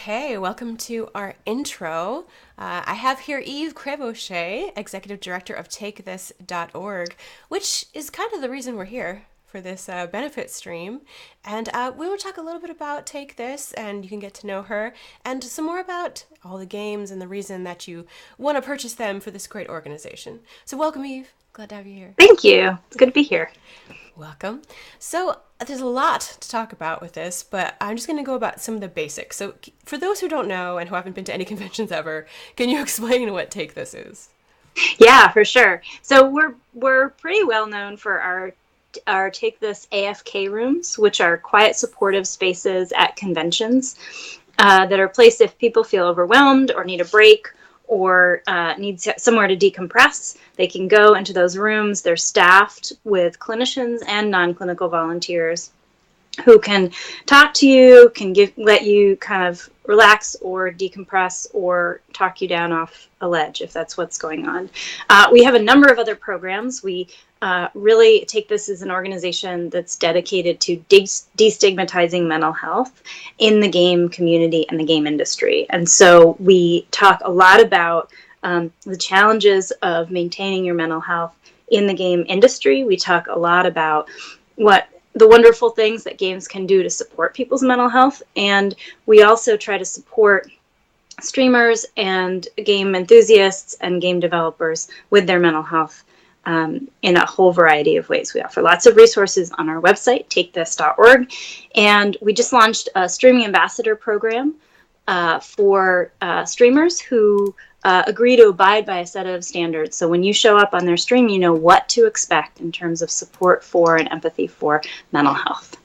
Okay, welcome to our intro. I have here Eve Crevauchet, Executive Director of TakeThis.org, which is kind of the reason we're here for this benefit stream. And we will talk a little bit about Take This, and you can get to know her, and some more about all the games and the reason that you want to purchase them for this great organization. So welcome, Eve. Glad to have you here. Thank you. It's good to be here. Welcome. So there's a lot to talk about with this, but I'm just going to go about some of the basics. So for those who don't know and who haven't been to any conventions ever, can you explain what Take This is? Yeah, for sure. So we're pretty well known for our Take This AFK rooms, which are quiet, supportive spaces at conventions that are placed if people feel overwhelmed or need a break or need somewhere to decompress. They can go into those rooms. They're staffed with clinicians and non-clinical volunteers who can talk to you, can let you kind of relax or decompress or talk you down off a ledge if that's what's going on. We have a number of other programs. We really take this as an organization that's dedicated to destigmatizing mental health in the game community and the game industry. And so we talk a lot about the challenges of maintaining your mental health in the game industry. We talk a lot about what the wonderful things that games can do to support people's mental health. And we also try to support streamers and game enthusiasts and game developers with their mental health in a whole variety of ways. We offer lots of resources on our website, takethis.org. And we just launched a streaming ambassador program for streamers who agree to abide by a set of standards. So when you show up on their stream, you know what to expect in terms of support for and empathy for mental health.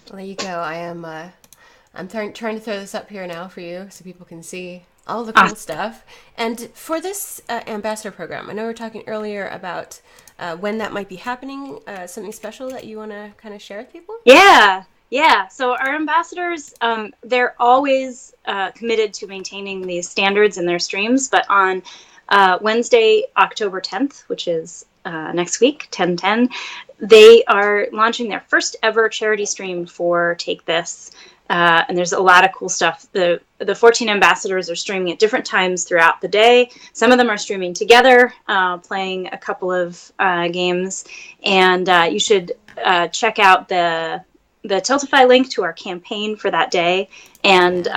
Well, there you go. I'm trying to throw this up here now for you so people can see all the cool stuff. And for this ambassador program, I know we were talking earlier about when that might be happening, something special that you want to kind of share with people? Yeah. So our ambassadors, they're always committed to maintaining these standards in their streams. But on Wednesday, October 10th, which is next week, 10/10, they are launching their first ever charity stream for Take This. And there's a lot of cool stuff. The 14 ambassadors are streaming at different times throughout the day. Some of them are streaming together, playing a couple of games. And you should check out the Tiltify link to our campaign for that day. And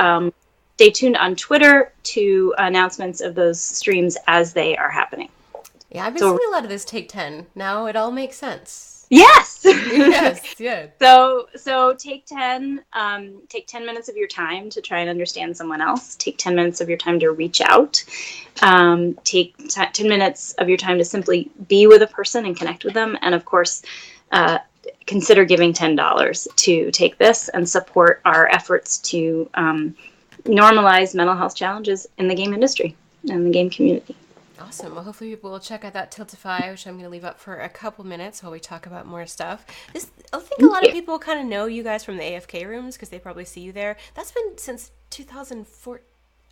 stay tuned on Twitter to announcements of those streams as they are happening. Yeah, I've been seeing a lot of this Take 10. Now it all makes sense. Yes. Yes. Yeah. So take 10 minutes of your time to try and understand someone else. Take 10 minutes of your time to reach out. Take 10 minutes of your time to simply be with a person and connect with them. And of course, consider giving $10 to Take This and support our efforts to normalize mental health challenges in the game industry and the game community. Awesome. Well, hopefully people will check out that Tiltify, which I'm going to leave up for a couple minutes while we talk about more stuff. I think a lot of people kind of know you guys from the AFK rooms because they probably see you there. That's been since 2004.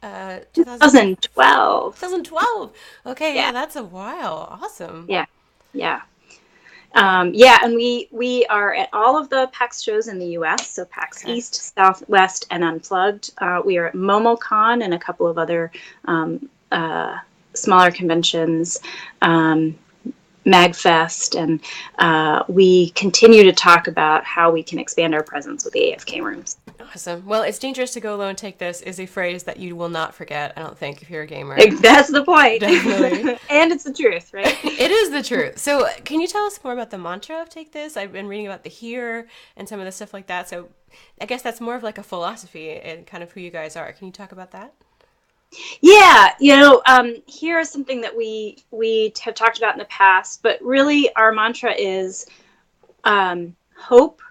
2012. 2012. Okay, yeah, that's a while. Awesome. Yeah. And we are at all of the PAX shows in the U.S., so PAX East, Southwest, and Unplugged. We are at MomoCon and a couple of other smaller conventions, MagFest, and we continue to talk about how we can expand our presence with the AFK rooms. Awesome. Well, it's dangerous to go alone, Take This is a phrase that you will not forget, I don't think, if you're a gamer. That's the point. Definitely. And it's the truth, right? It is the truth. So can you tell us more about the mantra of Take This? I've been reading about the here and some of the stuff like that. So I guess that's more of like a philosophy and kind of who you guys are. Can you talk about that? Yeah, here is something that we have talked about in the past, but really our mantra is hope,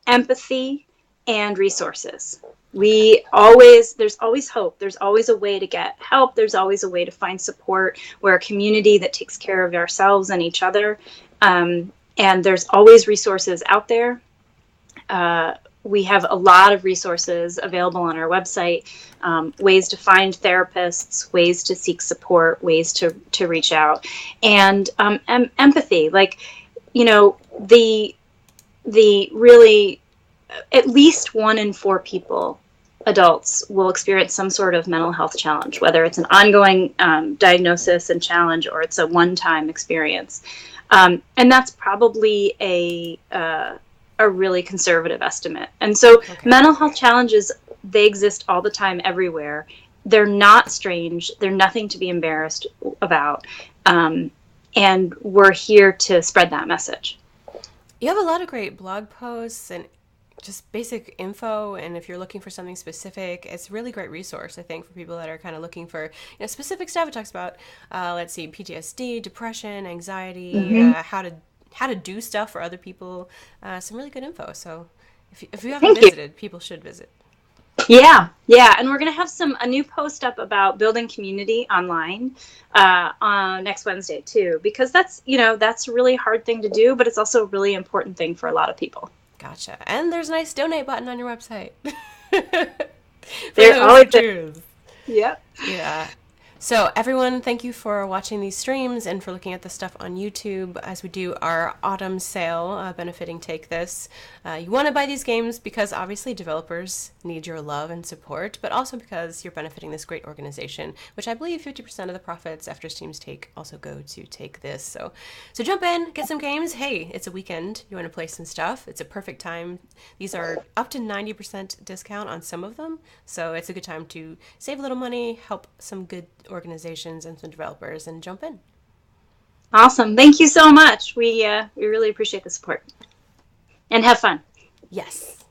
empathy, and resources. There's always hope. There's always a way to get help. There's always a way to find support. We're a community that takes care of ourselves and each other. And there's always resources out there. We have a lot of resources available on our website, ways to find therapists, ways to seek support, ways to reach out, and empathy. The really, at least 1 in 4 people adults will experience some sort of mental health challenge, whether it's an ongoing diagnosis and challenge or it's a one-time experience. And that's probably a really conservative estimate. And so mental health challenges, they exist all the time everywhere. They're not strange. They're nothing to be embarrassed about. And we're here to spread that message. You have a lot of great blog posts and just basic info, and if you're looking for something specific, it's a really great resource, I think, for people that are kind of looking for specific stuff. It talks about let's see, PTSD, depression, anxiety, how to do stuff for other people. Some really good info. So if you haven't visited, people should visit. Yeah, and we're gonna have a new post up about building community online on next Wednesday too, because that's a really hard thing to do, but it's also a really important thing for a lot of people. Gotcha. And there's a nice donate button on your website. There always is. Yep. Yeah. So everyone, thank you for watching these streams and for looking at the stuff on YouTube as we do our autumn sale benefiting Take This. You want to buy these games because obviously developers need your love and support, but also because you're benefiting this great organization, which I believe 50% of the profits after Steam's Take also go to Take This. So jump in, get some games. Hey, it's a weekend. You want to play some stuff. It's a perfect time. These are up to 90% discount on some of them. So it's a good time to save a little money, help some good organizations and some developers, and jump in. Awesome. Thank you so much. We really appreciate the support. And have fun. Yes.